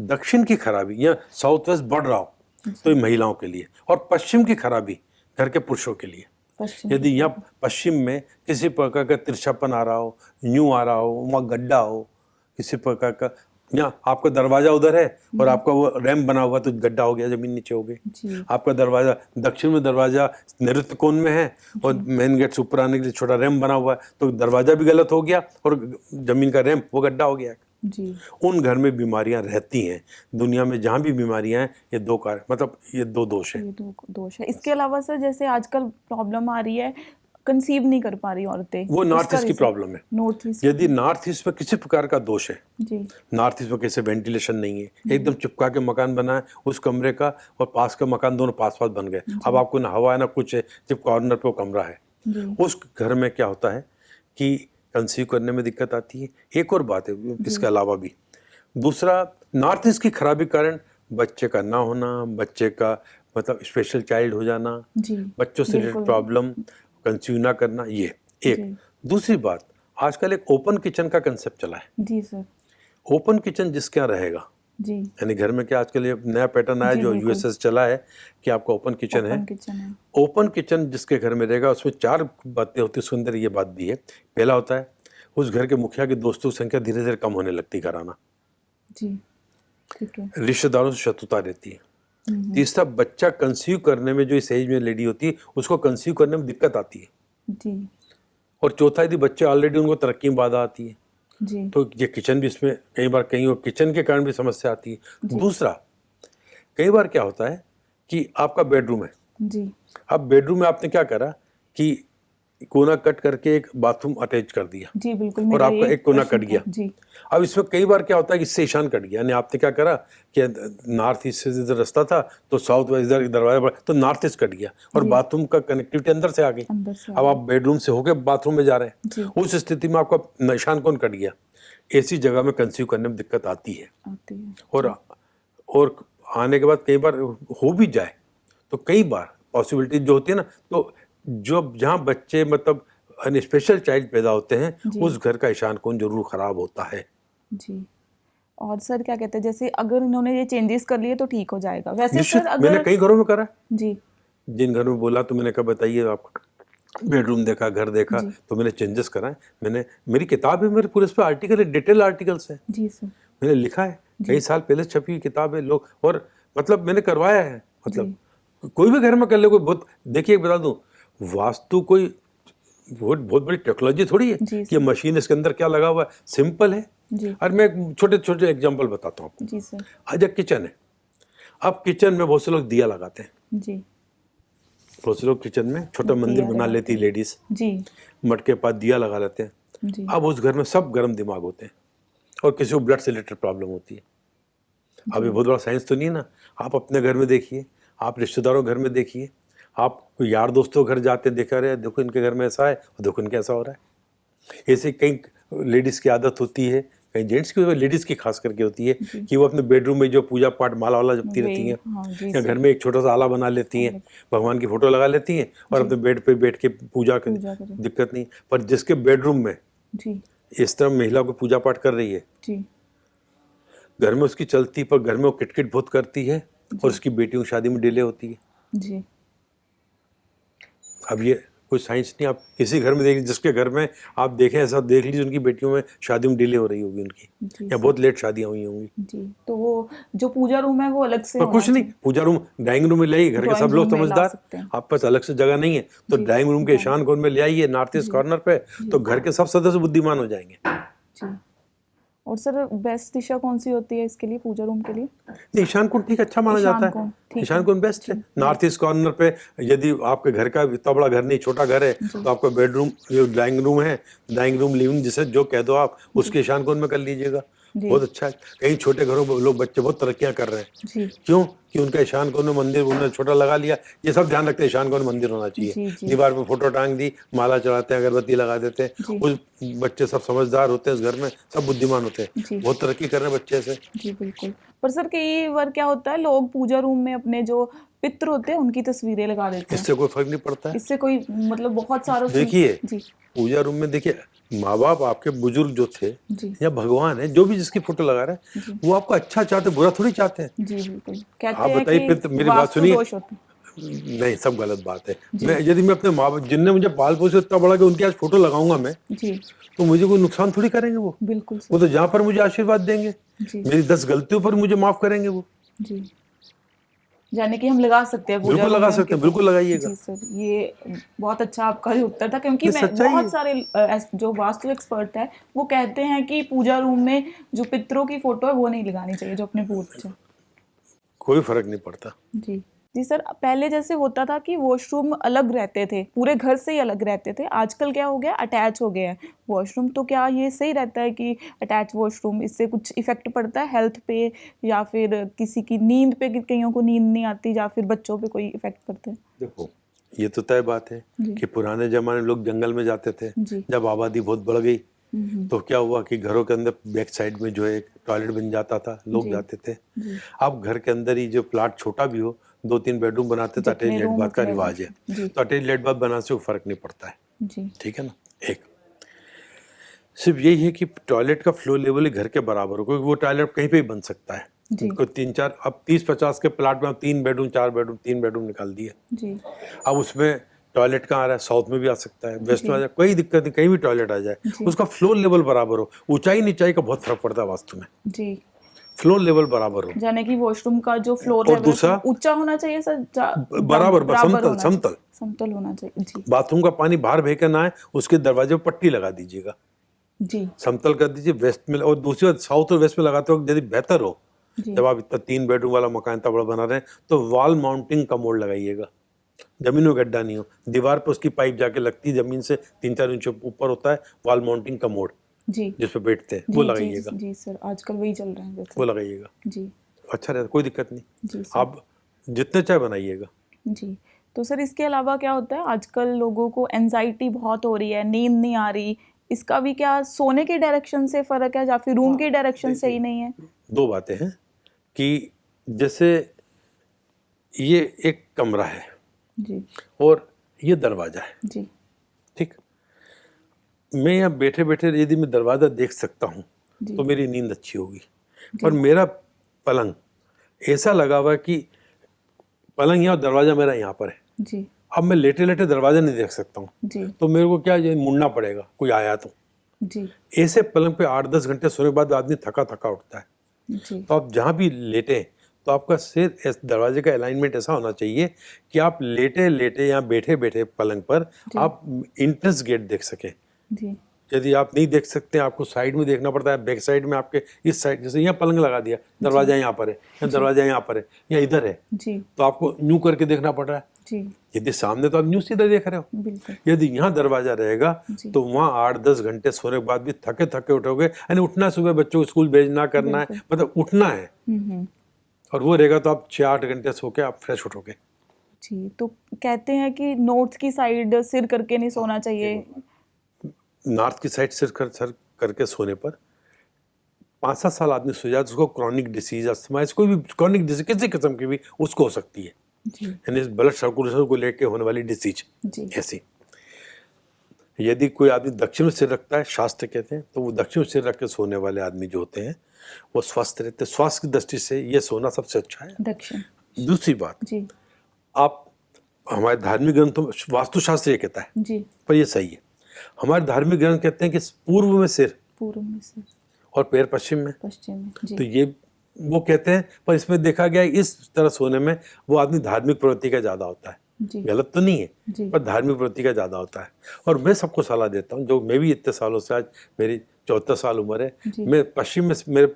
दक्षिण की खराबी, यहाँ साउथ वेस्ट बढ़ रहा हो तो ये महिलाओं के लिए। और पश्चिम की खराबी घर के पुरुषों के लिए। यदि यहाँ पश्चिम में किसी प्रकार का तिरछापन आ रहा हो, यूं आ रहा हो, वहाँ गड्ढा हो, किसी प्रकार का, यहाँ आपका दरवाजा उधर है और आपका वो रैंप बना हुआ तो गड्ढा हो गया, जमीन नीचे हो गई। आपका दरवाजा दक्षिण में, दरवाजा नैऋत्य कोण में है और मेन गेट से ऊपर आने के लिए छोटा रैंप बना हुआ है तो दरवाजा भी गलत हो गया और जमीन का रैंप वो गड्ढा हो गया। उन घर में बीमारियां रहती हैं। दुनिया में जहाँ भी बीमारियां हैं, ये दो कारण, मतलब ये दो दोष है। इसके अलावा सर जैसे आजकल प्रॉब्लम आ रही है कंसीव नहीं कर पा रही औरतें, वो नॉर्थ उसका ईस्ट की reason? प्रॉब्लम है। North east. यदि नॉर्थ ईस्ट में किसी प्रकार का दोष है, जी नॉर्थ ईस्ट में कैसे वेंटिलेशन नहीं है, एकदम चिपका के मकान बना है, उस कमरे का और पास का मकान दोनों पास पास बन गए, अब आपको ना हवा है ना कुछ है, जब कॉर्नर पे वो कमरा है, जी उस घर में क्या होता है कि कंसीव करने में दिक्कत आती है। एक और बात है इसके अलावा भी, दूसरा नॉर्थ ईस्ट की खराबी कारण बच्चे का ना होना, बच्चे का मतलब स्पेशल चाइल्ड हो जाना, जी बच्चों से रिलेटेड बिल्कुल। प्रॉब्लम, कंसीव ना करना, ये एक। जी। दूसरी बात, आजकल एक ओपन किचन का कंसेप्ट चला है। जी सर। ओपन किचन जिसके यहाँ रहेगा, जी यानी घर में क्या आजकल ये नया पैटर्न आया जी, जो बिल्कुल। यूएसए से चला है कि आपका ओपन किचन है। ओपन किचन है। ओपन किचन जिसके घर में रहेगा उसमें 4 बातें होती है, सुंदर ये बात भी है। पहला होता है उस घर के मुखिया के दोस्तों की संख्या धीरे धीरे कम होने लगती घर आना, जी ठीक है। रिश्तेदारों से शत्रुता रहती है। तीसरा, बच्चा कंसीव करने में जो इस एज में लेडी होती है उसको कंसीव करने में दिक्कत आती है। जी और चौथा, यदि बच्चे ऑलरेडी उनको तरक्की में बाधा आती है जी तो ये किचन भी इसमें कई बार कहीं और किचन के कारण भी समस्या आती है। दूसरा, कई बार क्या होता है कि आपका बेडरूम है, जी अब बेडरूम में आपने क्या करा कि कोना कट करके एक बाथरूम अटैच कर दिया जी बिल्कुल। और मेरा आपका ये एक कोना प्रश्न कट गया। था। जी अब इसमें कई बार क्या होता है कि इससे ईशान कट गया, यानी आपने क्या करा कि नॉर्थ ईस्ट से इधर रास्ता था तो साउथ वेस्ट इधर दरवाजा पर, तो नॉर्थ ईस्ट कट गया और बाथरूम का कनेक्टिविटी अंदर से आ गई। अंदर से अब आप बेडरूम से होके बाथरूम में जा रहे जी। हैं, उस स्थिति में आपका ईशान कोण कट गया। ऐसी जगह में कंसीव करने में दिक्कत आती है। आती है। और आने के बाद कई बार हो भी जाए तो कई बार पॉसिबिलिटी जो होती है ना, तो जो जहाँ बच्चे मतलब स्पेशल चाइल्ड पैदा होते हैं उस घर का ईशान कोण जरूर खराब होता है। जी। और सर क्या कहते हैं, जैसे अगर इन्होंने ये चेंजेस कर लिए तो ठीक हो जाएगा वैसे निश्चित, सर? मैंने अगर कई घरों में करा, जी जिन घरों में बोला तो मैंने कहा बताइए आप, बेडरूम देखा, घर देखा, तो मैंने चेंजेस कराए। मैंने, मेरी किताब है, मेरे पूरे इस पर आर्टिकल है, डिटेल आर्टिकल्स है, जी सर। मैंने लिखा है, कई साल पहले छपी हुई किताब है लोग, और मतलब मैंने करवाया है। मतलब कोई भी घर में कर ले, कोई बहुत, देखिए बता दूं, वास्तु कोई बहुत बहुत बड़ी टेक्नोलॉजी थोड़ी है जी कि मशीन इसके अंदर क्या लगा हुआ है, सिंपल है। जी और मैं एक छोटे छोटे एग्जांपल बताता हूँ आपको। जी सर। आज एक किचन है, अब किचन में बहुत से लोग दिया लगाते हैं, जी बहुत से लोग किचन में छोटा मंदिर बना लेती है लेडीज, जी मटके के पास दिया लगा लेते हैं। जी अब उस घर में सब गर्म दिमाग होते हैं और किसी को ब्लड से रिलेटेड प्रॉब्लम होती है। अब ये बहुत बड़ा साइंस तो नहीं है ना, आप अपने घर में देखिए, आप रिश्तेदारों के घर में देखिए, आप यार दोस्तों घर जाते देखा रहे, देखो इनके घर में ऐसा है और देखो इनके ऐसा हो रहा है। ऐसे कई लेडीज़ की आदत होती है, कई जेंट्स की, लेडीज़ की खास करके होती है कि वो अपने बेडरूम में जो पूजा पाठ माला वाला जपती रहती हैं, हाँ जी या घर में एक छोटा सा आला बना लेती हैं, भगवान की फोटो लगा लेती हैं और अपने बेड पे बैठ के पूजा कर, करें। दिक्कत नहीं। पर जिसके बेडरूम में जी इस तरह महिला को पूजा पाठ कर रही है, जी घर में उसकी चलती, पर घर में वो किटकिट बहुत करती है और उसकी बेटियों की शादी में डिले होती है। जी अब ये कोई साइंस नहीं, आप किसी घर में देखिए जिसके घर में आप देखें, ऐसा देख लीजिए उनकी बेटियों में शादी में डिले हो रही होगी उनकी, जी या बहुत लेट शादियां हुई होंगी। जी। तो वो जो पूजा रूम है वो अलग से पर होना कुछ नहीं, पूजा रूम डाइनिंग रूम में ले आइए, घर के Drawing सब लोग room में ला समझदार, सकते हैं। आप पास अलग से जगह नहीं है तो ड्राइंग रूम के ईशान कोण में ले आइए, नॉर्थ ईस्ट कॉर्नर पे, तो घर के सब सदस्य बुद्धिमान हो जाएंगे। जी। और सर बेस्ट दिशा कौन सी होती है इसके लिए, पूजा रूम के लिए? नहीं, ईशान कोण ठीक अच्छा माना ईशान जाता कोण, है, ठीक ईशान है। कोण बेस्ट है। नॉर्थ ईस्ट कॉर्नर पे यदि आपके घर का इतना बड़ा घर नहीं, छोटा घर है, तो आपका बेडरूम, जो ड्राइंग रूम है, ड्राइंग रूम लिविंग जिसे जो कह दो आप, उसके ईशान कोण में कर लीजिएगा, बहुत अच्छा है। कई छोटे घरों में लोग, बच्चे बहुत तरक्कियां कर रहे हैं, जी क्यों कि उनका ईशान कोण में मंदिर उन्होंने छोटा लगा लिया। ये सब ध्यान रखते हैं ईशान कोण में मंदिर होना जी, चाहिए, जी। दीवार पे फोटो टांग दी, माला चढ़ाते हैं, अगरबत्ती लगा देते हैं, उस बच्चे सब समझदार होते हैं, इस घर में सब बुद्धिमान होते हैं, जी। बहुत तरक्की कर रहे हैं बच्चे से। जी बिल्कुल। पर सर कई बार क्या होता है, लोग पूजा रूम में अपने जो पितृ होते हैं उनकी तस्वीरें लगा देते हैं, इससे कोई फर्क नहीं पड़ता है। इससे कोई मतलब बहुत सारों से देखिए जी पूजा रूम में देखिए, माँ बाप आपके बुजुर्ग जो थे जी या भगवान है, जो भी जिसकी फोटो लगा रहा है, वो आपको अच्छा चाहते, बुरा थोड़ी चाहते हैं। जी बिल्कुल। कहते आप हैं बताइए, कि फिर मेरी बात वास्तु सुनिए, दोष होते हैं। नहीं सब गलत बात है। मैं यदि मैं अपने माँ बाप जिनने मुझे पाल पोसे इतना बड़ा कि उनकी आज फोटो लगाऊंगा मैं, जी तो मुझे कोई नुकसान थोड़ी करेंगे वो बिल्कुल सर। वो तो जहाँ पर मुझे आशीर्वाद देंगे, जी मेरी 10 गलतियों पर मुझे माफ करेंगे वो। जी। यानी कि हम लगा सकते हैं पूजा बिल्कुल रूम लगा में सकते हैं, उनके बिल्कुल लगाइएगा। जी सर, ये बहुत अच्छा आपका ही उत्तर था, क्योंकि ये मैं सच्चाई बहुत है। सारे जो वास्तु एक्सपर्ट है वो कहते हैं कि पूजा रूम में जो पितरों की फोटो है वो नहीं लगानी चाहिए, जो अपने पूर्वज हैं। कोई फर्क नहीं पड़ता। जी जी सर, पहले जैसे होता था कि वॉशरूम अलग रहते थे, पूरे घर से ही अलग रहते थे, आजकल क्या हो गया, अटैच हो गया है वॉशरूम। तो क्या ये सही रहता है कि अटैच वॉशरूम, इससे कुछ इफेक्ट पड़ता है हेल्थ पे, या फिर किसी की नींद पे, कि कईयों को नींद नहीं आती, या फिर बच्चों पे कोई इफेक्ट पड़ता है? देखो, ये तो तय बात है जी। कि पुराने जमाने में लोग जंगल में जाते थे। जी। जब आबादी बहुत बढ़ गई हम्म। तो क्या हुआ कि घरों के अंदर बैक साइड में जो है एक टॉयलेट बन जाता था, लोग जी। जाते थे। जी। अब घर के अंदर ही जो प्लाट छोटा भी हो, 2-3 बेडरूम बनाते तो जितने अटैच लेट रूम बाथ का उतने रिवाज है। जी। तो अटैच लेट बाथ बनाने से कोई फर्क नहीं पड़ता है, जी। ठीक है ना। एक सिर्फ यही है कि टॉयलेट का फ्लो लेवल ही घर के बराबर हो, क्योंकि वो टॉयलेट कहीं पे भी बन सकता है। जी। कोई 3-4, अब 30-50 के प्लाट में 3 बेडरूम 4 बेडरूम 3 बेडरूम निकाल दिए। जी। अब उसमें टॉयलेट कहाँ आ रहा है, साउथ में भी आ सकता है, वेस्ट जी। में आ जाए, कोई दिक्कत नहीं, कहीं भी टॉयलेट आ जाए, जी। उसका फ्लो लेवल बराबर हो। ऊंचाई नीचाई का बहुत फर्क पड़ता है वास्तु में, जी। फ्लो लेवल बराबर हो। यानी कि वॉशरूम का जो फ्लोर और लेवल दूसरा ऊंचा होना चाहिए सर, बराबर समतल होना समतल। चाहिए, समतल होना चाहिए। जी। बाथरूम का पानी बाहर बह के ना आए, उसके दरवाजे पर पट्टी लगा दीजिएगा, जी। समतल कर दीजिए वेस्ट में। और दूसरी बात, साउथ और वेस्ट में लगाते वक्त यदि बेहतर हो, जी। जब आप इतना 3 बेडरूम वाला मकान इतना बड़ा बना रहे हैं, तो वॉल माउंटिंग कमोड लगाइएगा, जमीन में गड्ढा नहीं हो, दीवार पर उसकी पाइप जाके लगती है, जमीन से 3-4 इंच ऊपर होता है वॉल माउंटिंग कमोड, जी। जिस पे बैठते हैं, जी। वो जी। लगाइएगा। जी सर, आजकल वही चल रहा है वैसे। वो लगाइएगा, जी। अच्छा रहता, कोई दिक्कत नहीं। जी सर। आप जितने चाहे बनाइएगा। जी। तो सर इसके अलावा क्या होता है, आजकल लोगों को एंजाइटी बहुत हो रही है, नींद नहीं आ रही, इसका भी क्या सोने के डायरेक्शन से फर्क है, या फिर रूम के डायरेक्शन से ही नहीं है? दो बातें हैं कि जैसे ये एक कमरा है जी। और ये दरवाजा है, जी। ठीक। मैं यहाँ बैठे बैठे यदि मैं दरवाजा देख सकता हूँ जी। तो मेरी नींद अच्छी होगी। जी। पर मेरा पलंग ऐसा लगा हुआ है कि पलंग यहाँ और दरवाजा मेरा यहाँ पर है। जी। अब मैं लेटे लेटे दरवाजा नहीं देख सकता हूँ, जी। तो मेरे को क्या ये मुड़ना पड़ेगा, कोई आया तो। जी। ऐसे पलंग पे 8-10 घंटे सोने के बाद आदमी थका थका उठता है। जी। तो आप जहाँ भी लेटे तो आपका सिर इस दरवाजे का अलाइनमेंट ऐसा होना चाहिए कि आप लेटे लेटे या बैठे बैठे पलंग पर जी। आप इंट्रेंस गेट देख सकें। जी। यदि आप नहीं देख सकते, आपको साइड में देखना पड़ता है, बैक साइड में आपके इस साइड, जैसे यहाँ पलंग लगा दिया, दरवाजा यहाँ पर है, या दरवाजा यहाँ पर है, या इधर है, जी। तो आपको न्यू करके देखना पड़ रहा है। जी। यदि सामने तो आप न्यू सीधा देख रहे हो। बिल्कुल। यदि यहाँ दरवाजा रहेगा जी। तो वहाँ 8-10 घंटे सोने के बाद भी थके थके उठोगे, यानी उठना, सुबह बच्चों को स्कूल भेजना करना है, बिल्कुल। मतलब उठना है, और वो रहेगा तो आप 6-8 घंटे सो के आप फ्रेश उठोगे। जी। तो कहते हैं कि नॉर्थ की साइड सिर करके नहीं सोना चाहिए। नॉर्थ की साइड सर करके सोने पर 5-7 साल आदमी सो जाए तो उसको क्रॉनिक डिसीज, अस्थमा, कोई भी क्रॉनिक डिसीज किसी किस्म की भी उसको हो सकती है, जी। यानी ब्लड सर्कुलेशन को लेके होने वाली डिसीज जी। ऐसी। यदि कोई आदमी दक्षिण में सिर रखता है, शास्त्र कहते हैं, तो वो दक्षिण में सिर रख के सोने वाले आदमी जो होते हैं वो स्वस्थ रहते हैं। स्वास्थ्य की दृष्टि से ये सोना सबसे अच्छा है। दक्षिण। दूसरी बात, जी। आप हमारे धार्मिक ग्रंथों में वास्तुशास्त्र ये कहता है, जी। पर ये सही है, हमारे धार्मिक ग्रंथ कहते हैं कि पूर्व में सिर पूर्व में सिर और पैर पश्चिम में। पश्चिम में। जी। तो ये वो कहते हैं, पर इसमें देखा गया इस तरह सोने में वो आदमी धार्मिक प्रवृत्ति का ज़्यादा होता है। जी। गलत तो नहीं है, जी। पर धार्मिक प्रवृत्ति का ज़्यादा होता है। और मैं सबको सलाह देता हूँ, जो मैं भी इतने सालों से, आज मेरी 74 साल उम्र है, जी। मैं पश्चिम में, मेरे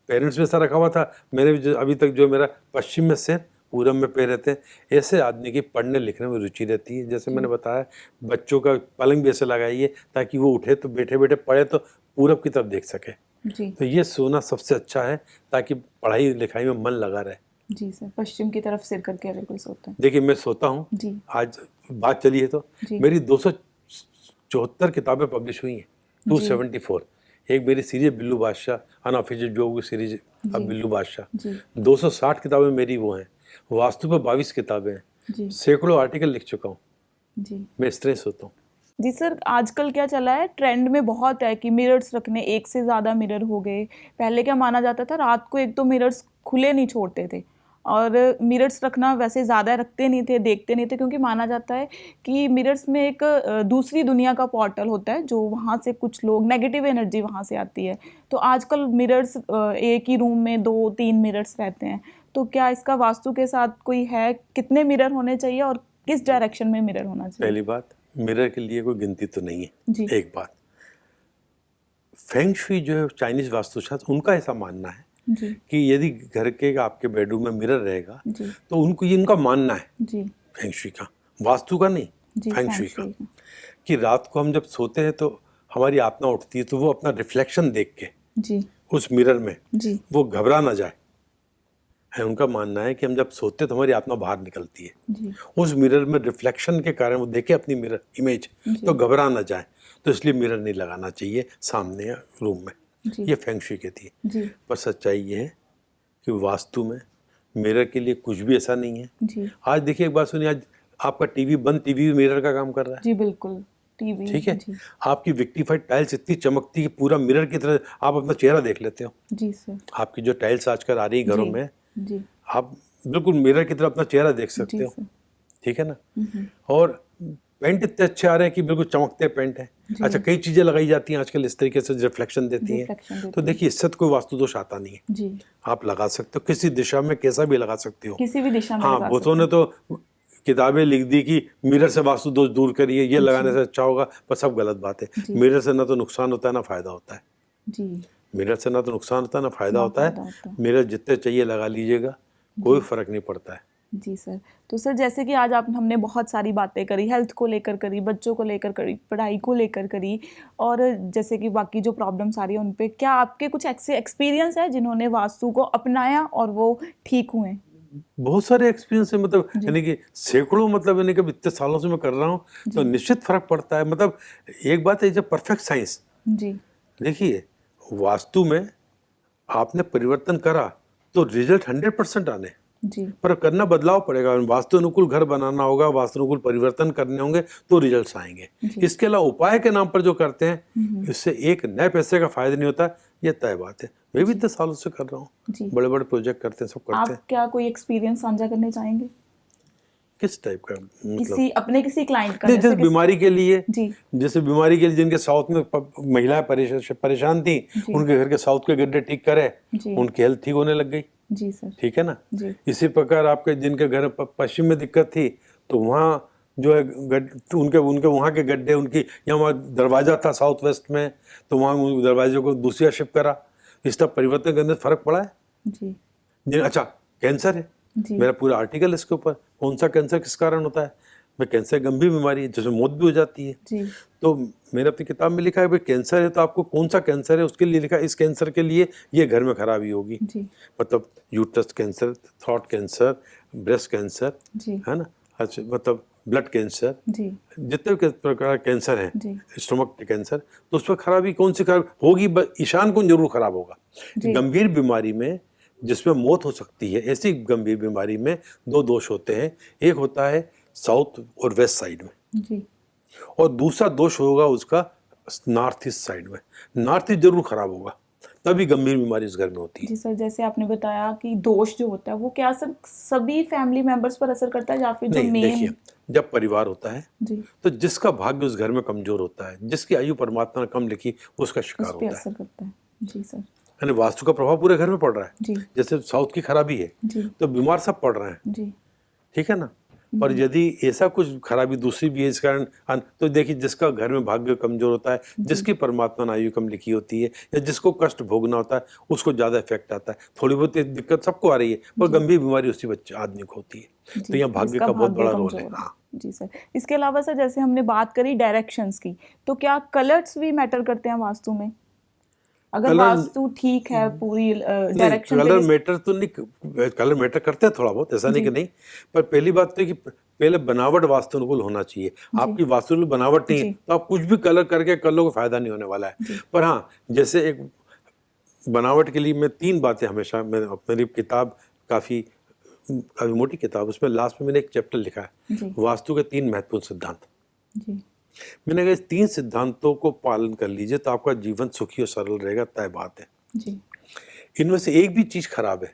पेरेंट्स में ऐसा रखा हुआ था, मैंने भी अभी तक जो मेरा पश्चिम में सिर, पूरब में पैर रहते हैं। ऐसे आदमी की पढ़ने लिखने में रुचि रहती है। जैसे मैंने बताया, बच्चों का पलंग भी ऐसे लगाइए ताकि वो उठे तो बैठे बैठे पढ़े तो पूरब की तरफ देख सके। जी। तो ये सोना सबसे अच्छा है ताकि पढ़ाई लिखाई में मन लगा रहे। जी सर, पश्चिम की तरफ सिर करके बिल्कुल सोते हैं। देखिए, मैं सोता हूँ, जी। आज बात चली है तो जी। मेरी 274 किताबें पब्लिश हुई हैं, 274। एक मेरी सीरीज बिल्लू बादशाह, अनऑफिशियल जो होगी सीरीज अब बिल्लू बादशाह, जी। 260 किताबें मेरी वो हैं। वास्तु पर 22 किताबें हैं, जी। सैकड़ों आर्टिकल लिख चुका हूँ। जी। मैं इस तरह सोता हूँ। जी सर, आजकल क्या चला है, ट्रेंड में बहुत है कि मिरर्स रखने, एक से ज़्यादा मिरर हो गए। पहले क्या माना जाता था, रात को 1-2 मिरर्स खुले नहीं छोड़ते थे, और मिरर्स रखना वैसे ज़्यादा रखते नहीं थे, देखते नहीं थे, क्योंकि माना जाता है कि मिरर्स में एक दूसरी दुनिया का पोर्टल होता है, जो वहाँ से कुछ लोग, नेगेटिव एनर्जी वहाँ से आती है। तो आजकल मिरर्स एक ही रूम में 2-3 मिरर्स रहते हैं। तो क्या इसका वास्तु के साथ कोई है, कितने मिरर होने चाहिए और किस डायरेक्शन में मिरर होना चाहिए? पहली बात, मिरर के लिए कोई गिनती तो नहीं है। जी। एक बात, फेंग शुई जो है चाइनीज वास्तुशास्त्र, उनका ऐसा मानना है जी कि यदि घर के आपके बेडरूम में मिरर रहेगा जी तो उनको ये इनका मानना है, जी फेंग शुई का, वास्तु का नहीं, जी फेंग feng शुई shui का, कि रात को हम जब सोते हैं तो हमारी आत्मा उठती है तो वो अपना रिफ्लेक्शन देख के जी उस मिरर में जी वो घबरा ना जाए। है उनका मानना है कि हम जब सोते हैं तो हमारी आत्मा बाहर निकलती है, जी उस मिरर में रिफ्लेक्शन के कारण वो देखे अपनी मिरर इमेज जी। तो घबरा ना जाए, तो इसलिए मिरर नहीं लगाना चाहिए सामने या रूम में। जी ये फेंग शुई कहती है। जी पर सच्चाई ये है कि वास्तु में मिरर के लिए कुछ भी ऐसा नहीं है। जी आज देखिए, एक बात सुनिए, आज आपका टीवी बंद, टीवी भी मिरर का काम कर रहा है, जी बिल्कुल टीवी ठीक है। जी आपकी विक्टिफाइड टाइल्स इतनी चमकती है, पूरा मिरर की तरह आप अपना चेहरा देख लेते हो। जी सर आपकी जो टाइल्स आजकल आ रही है घरों जी में, जी आप बिल्कुल मिरर की तरह अपना चेहरा देख सकते जी हो, सर ठीक है ना। और पेंट इतने अच्छे आ रहे हैं कि बिल्कुल चमकते पेंट है। अच्छा, कई चीजें लगाई जाती हैं आजकल इस तरीके से रिफ्लेक्शन देती हैं, रिफ्लेक्शन तो देती देखिए इससे तो कोई वास्तु दोष आता नहीं है। जी आप लगा सकते हो किसी दिशा में, कैसा भी लगा सकते हो। किसी भी दिशा में हाँ, लगा बहुतों ने तो किताबें लिख दी कि मिरर से वास्तु दोष दूर करिए, ये लगाने से अच्छा होगा, पर सब गलत बात है। जी। मिरर से ना तो नुकसान होता है ना फायदा होता है। जी मिरर से ना तो नुकसान होता है ना फायदा ना होता फायदा है। होता है। मिरर जितने चाहिए लगा लीजिएगा, कोई फर्क नहीं पड़ता है। जी सर। तो सर जैसे कि आज आप हमने बहुत सारी बातें करी, हेल्थ को लेकर करी, बच्चों को लेकर करी, पढ़ाई को लेकर करी, और जैसे कि बाकी जो प्रॉब्लम्स आ रही है उन पे, क्या आपके कुछ ऐसे एक्सपीरियंस है जिन्होंने वास्तु को अपनाया और वो ठीक हुए? बहुत सारे एक्सपीरियंस है, मतलब जी। यानी कि सैकड़ों, मतलब यानी कि इतने सालों से मैं कर रहा हूँ तो निश्चित फर्क पड़ता है। मतलब एक बात है, जब परफेक्ट साइंस, जी देखिए वास्तु में आपने परिवर्तन करा तो रिजल्ट 100% आने, जी पर करना बदलाव पड़ेगा। वास्तु अनुकूल घर बनाना होगा, वास्तु अनुकूल परिवर्तन करने होंगे तो रिजल्ट्स आएंगे। जी। इसके अलावा उपाय के नाम पर जो करते हैं, इससे एक नए पैसे का फायदा नहीं होता, ये तय बात है। मैं भी इतने सालों से कर रहा हूँ, जी। बड़े बड़े प्रोजेक्ट करते हैं, सब करते हैं। आप क्या कोई एक्सपीरियंस साझा करने चाहेंगे किस टाइप का, मतलब किसी अपने किसी क्लाइंट का? नहीं, जैसे जैसे बीमारी के लिए, जी जैसे बीमारी के लिए जिनके साउथ में महिलाएं परेशान थी, जी। उनके घर के साउथ के गड्ढे ठीक करे, जी उनकी हेल्थ ठीक होने लग गई, जी सर ठीक है ना। जी इसी प्रकार आपके जिनके घर पश्चिम में दिक्कत थी, तो वहाँ जो है उनके उनके वहाँ के गड्ढे, उनकी यहाँ वहाँ दरवाजा था साउथ वेस्ट में, तो वहाँ उन दरवाजे को दूसरा शिफ्ट करा। इस तरह परिवर्तन करने से फर्क पड़ा है। जी अच्छा, कैंसर है, जी मेरा पूरा आर्टिकल इसके ऊपर, कौन सा कैंसर किस कारण होता है। भाई कैंसर गंभीर बीमारी है जिसमें मौत भी हो जाती है। जी तो मैंने अपनी किताब में लिखा है, भाई कैंसर है तो आपको कौन सा कैंसर है उसके लिए लिखा है, इस कैंसर के लिए ये घर में खराबी होगी। जी मतलब uterus cancer, throat cancer, breast cancer, जी है ना। अच्छा, मतलब ब्लड कैंसर, जी जितने प्रकार कैंसर हैं, जी स्टमक के कैंसर, तो उस पर खराबी कौन सी खराब होगी, ईशान कौन जरूर खराब होगा। जी। गंभीर बीमारी में जिसमें मौत हो सकती है, ऐसी गंभीर बीमारी में दो दोष होते हैं। एक होता है साउथ और वेस्ट साइड में, जी और दूसरा दोष होगा उसका नॉर्थ ईस्ट साइड में। नॉर्थ ईस्ट जरूर खराब होगा, तभी गंभीर बीमारी इस घर में होती है। जी सर, जैसे आपने बताया कि दोष जो होता है वो क्या सर सभी फैमिली मेंबर्स पर असर करता है या फिर जो नहीं, देखिए, मेन? जब परिवार होता है जी तो जिसका भाग्य उस घर में कमजोर होता है, जिसकी आयु परमात्मा ने कम लिखी, उसका शिकार उस पे होता है। असर करता है। जी सर यानी वास्तु का प्रभाव पूरे घर में पड़ रहा है। जी जैसे साउथ की खराबी है जी तो बीमार सब पड़ रहे हैं, जी ठीक है ना। और यदि ऐसा कुछ खराबी दूसरी भी है इस कारण, तो देखिए जिसका घर में भाग्य कमजोर होता है, जिसकी परमात्मा ने आयु कम लिखी होती है, या जिसको कष्ट भोगना होता है, उसको ज्यादा इफेक्ट आता है। थोड़ी बहुत दिक्कत सबको आ रही है, पर गंभीर बीमारी उसी बच्चे आदमी को होती है। तो यहाँ भाग्य जिसका का बहुत बड़ा भाग्य रोल है। कमजोर है। हाँ, जी सर, इसके अलावा सर जैसे हमने बात करी डायरेक्शंस की, तो क्या कलर्स भी मैटर करते हैं वास्तु में? अगर कलर वास्तु ठीक है पूरी नहीं, डायरेक्शन कलर मैटर तो नहीं, कलर मैटर करते हैं थोड़ा बहुत, ऐसा नहीं कि नहीं। पर पहली बात तो है कि पहले बनावट वास्तु अनुकूल होना चाहिए। आपकी वास्तु अनुकूल बनावट नहीं है तो आप कुछ भी कलर करके कर लो, फायदा नहीं होने वाला है। पर हाँ, जैसे एक बनावट के लिए मैं 3 बातें हमेशा, मेरी किताब काफी मोटी किताब, उसमें लास्ट में मैंने एक चैप्टर लिखा है, जी वास्तु के 3 महत्वपूर्ण सिद्धांत। जी मैंने कहा इस 3 सिद्धांतों को पालन कर लीजिए तो आपका जीवन सुखी और सरल रहेगा, तय बात है। जी इनमें से एक भी चीज खराब है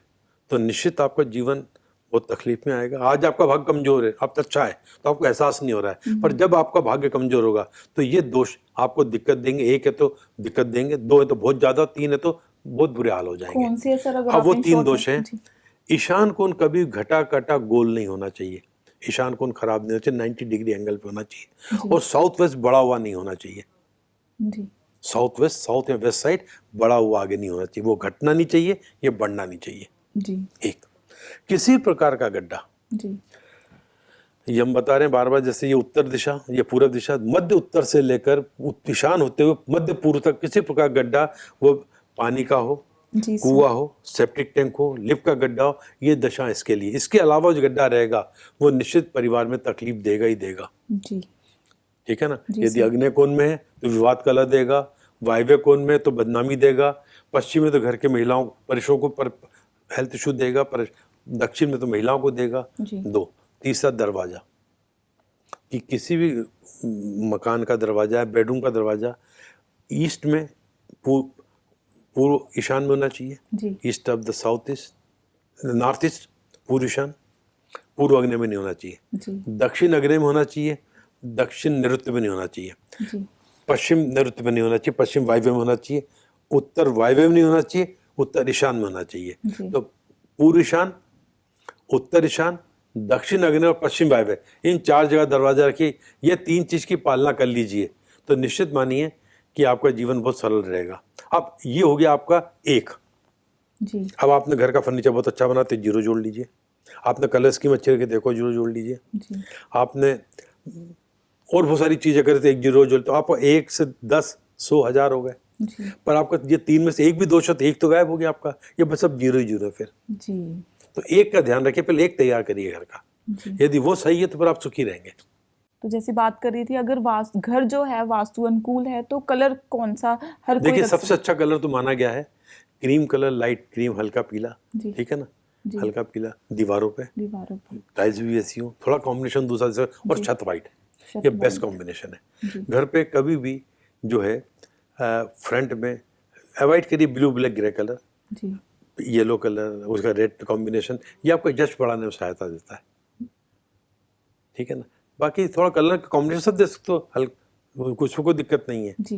तो निश्चित आपका जीवन बहुत तकलीफ में आएगा। आज आपका भाग्य कमजोर है, अब अच्छा है तो आपको एहसास नहीं हो रहा है, पर जब आपका भाग्य कमजोर होगा तो ये दोष आपको दिक्कत देंगे। 1 है तो दिक्कत देंगे, 2 है तो बहुत ज्यादा, 3 है तो बहुत बुरे हाल हो जाएंगे। कौन सी है सर? अगर अब वो आप 3 short दोष में- हैं। जी ईशान कोण कभी घटा कटा गोल नहीं होना चाहिए, ईशान कोण खराब नहीं होना चाहिए, 90 डिग्री एंगल पे होना चाहिए, और साउथ वेस्ट बढ़ा हुआ नहीं होना चाहिए। जी साउथ वेस्ट, साउथ या वेस्ट साइड बढ़ा हुआ आगे नहीं होना चाहिए, वो घटना नहीं चाहिए, ये बढ़ना नहीं चाहिए। जी एक किसी प्रकार का गड्ढा, जी ये हम बता रहे हैं बार बार, जैसे ये उत्तर दिशा, ये पूरब दिशा, मध्य उत्तर से लेकर ईशान होते हुए मध्य पूर्व तक किसी प्रकार का गड्ढा, वो पानी का हो, जी सर। कुआं हो, सेप्टिक टैंक हो, लिफ्ट का गड्ढा हो, ये दशा इसके लिए। इसके अलावा जो गड्ढा रहेगा वो निश्चित परिवार में तकलीफ देगा ही देगा। जी ठीक है ना। जी यदि सर। अग्नि कोण में है तो विवाद कलह देगा, वायव्य कोण में तो बदनामी देगा, पश्चिम में तो घर के महिलाओं पुरुषों को पर हेल्थ इशू देगा, पर दक्षिण में तो महिलाओं को देगा। जी। दो, तीसरा दरवाजा, कि किसी भी मकान का दरवाजा, बेडरूम का दरवाजा ईस्ट में, पूर्व ईशान में होना चाहिए। जी east of the south east, north east, पूर्व ईशान, पूर्व अग्नि में नहीं होना चाहिए। जी दक्षिण अग्नि में होना चाहिए, दक्षिण नैऋत्य में नहीं होना चाहिए। जी पश्चिम नैऋत्य में नहीं होना चाहिए, पश्चिम वायव्य में होना चाहिए। उत्तर वायव्य में नहीं होना चाहिए, उत्तर ईशान में होना चाहिए। जी। तो पूर्व ईशान, उत्तर ईशान, दक्षिण अग्नि और पश्चिम वायव्य, इन 4 जगह दरवाजा रखिए। ये 3 चीज की पालना कर लीजिए तो निश्चित मानिए कि आपका जीवन बहुत सरल रहेगा। अब ये हो गया आपका एक। जी अब आपने घर का फर्नीचर बहुत अच्छा बना तो 0 जोड़ लीजिए। आपने कलर स्कीम अच्छे करके देखो, 0 जोड़ लीजिए। जी आपने और बहुत सारी चीजें करे तो 1 0 जोड़, तो आपको 1 से 10, 100, 1000 हो गए। जी पर आपका ये 3 में से एक भी दोष हो तो एक तो गायब हो गया आपका। ये बस अब 0 ही 0 है फिर। जी तो एक का ध्यान रखिए, पहले एक तैयार करिए घर का। जी। यदि वो सही है तो फिर आप सुखी रहेंगे। तो जैसे बात कर रही थी, अगर घर जो है वास्तु अनुकूल है तो कलर कौन सा हर कोई देखिए रख सबसे अच्छा कलर तो माना गया है क्रीम कलर, लाइट क्रीम, हल्का पीला। जी। ठीक है ना। जी। हल्का पीला दीवारों पे, दीवारों पर। टाइल्स भी ऐसी हो, थोड़ा कॉम्बिनेशन दूसरा से, और जी। छत वाइट, छत ये बेस्ट white। कॉम्बिनेशन जी। है। घर पे कभी भी जो है फ्रंट में अवॉइड करिए ब्लू ब्लैक ग्रे कलर, जी येलो कलर, उसका रेड कॉम्बिनेशन, ये आपको जश बढ़ाने में सहायता देता है। ठीक है ना। बाकी थोड़ा कलर का कॉम्बिनेशन दे सकते हो हल्का, कुछ को दिक्कत नहीं है। जी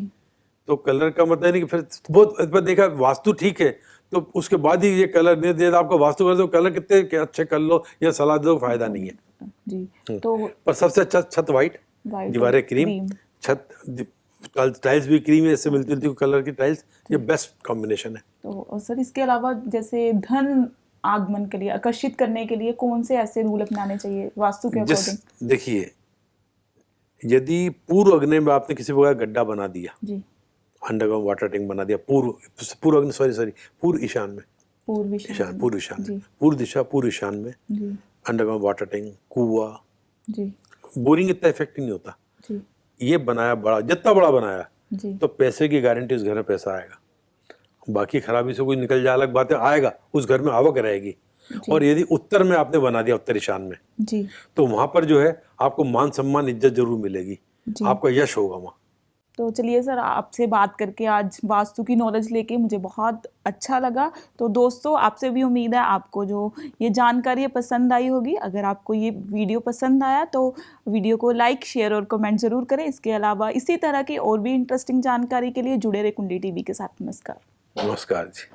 तो कलर का मतलब नहीं कि फिर बहुत पर देखा वास्तु ठीक है तो उसके बाद ही ये कलर नहीं दिया, आपको वास्तु कर दो, कलर कितने अच्छे कर लो या सलाह दो, फायदा नहीं है। जी। तो पर सबसे अच्छा छत वाइट, white दीवारें और क्रीम, छत टाइल्स भी क्रीम ऐसे मिलती जुलती कलर की टाइल्स, ये बेस्ट कॉम्बिनेशन है। तो और सर इसके अलावा जैसे धन आगमन के लिए, आकर्षित करने के लिए कौन से ऐसे रूल अपनाने चाहिए वास्तु के अकॉर्डिंग? देखिए यदि पूर्व अग्नि में आपने किसी प्रकार गड्ढा बना दिया, जी अंडरग्राउंड वाटर टैंक बना दिया, पूर्व अग्नि सॉरी पूर्व ईशान में, पूर्व ईशान पूर्व ईशान जी में, पूर्व दिशा पूर्व ईशान में, जी अंडरग्राउंड वाटर टैंक, कुआं, जी बोरिंग इतना इफेक्टिव नहीं होता। जी ये बनाया बड़ा, जितना बड़ा बनाया जी तो पैसे की गारंटी, उस घर में पैसा आएगा। बाकी खराबी से कोई निकल जाए अलग बात है, आएगा, उस घर में आवक रहेगी। और यदि उत्तर में आपने बना दिया, उत्तर ईशान में, जी तो वहां पर जो है आपको मान सम्मान इज्जत जरूर मिलेगी, जी। आपका यश होगा वहाँ। तो चलिए सर, आपसे बात करके आज वास्तु की नॉलेज लेके मुझे बहुत अच्छा लगा। तो दोस्तों, आपसे भी उम्मीद है आपको जो ये जानकारी पसंद आई होगी। अगर आपको ये वीडियो पसंद आया तो वीडियो को लाइक, शेयर और कमेंट ज़रूर करें। इसके अलावा इसी तरह की और भी इंटरेस्टिंग जानकारी के लिए जुड़े रहे कुंडली टीवी के साथ। नमस्कार। नमस्कार जी।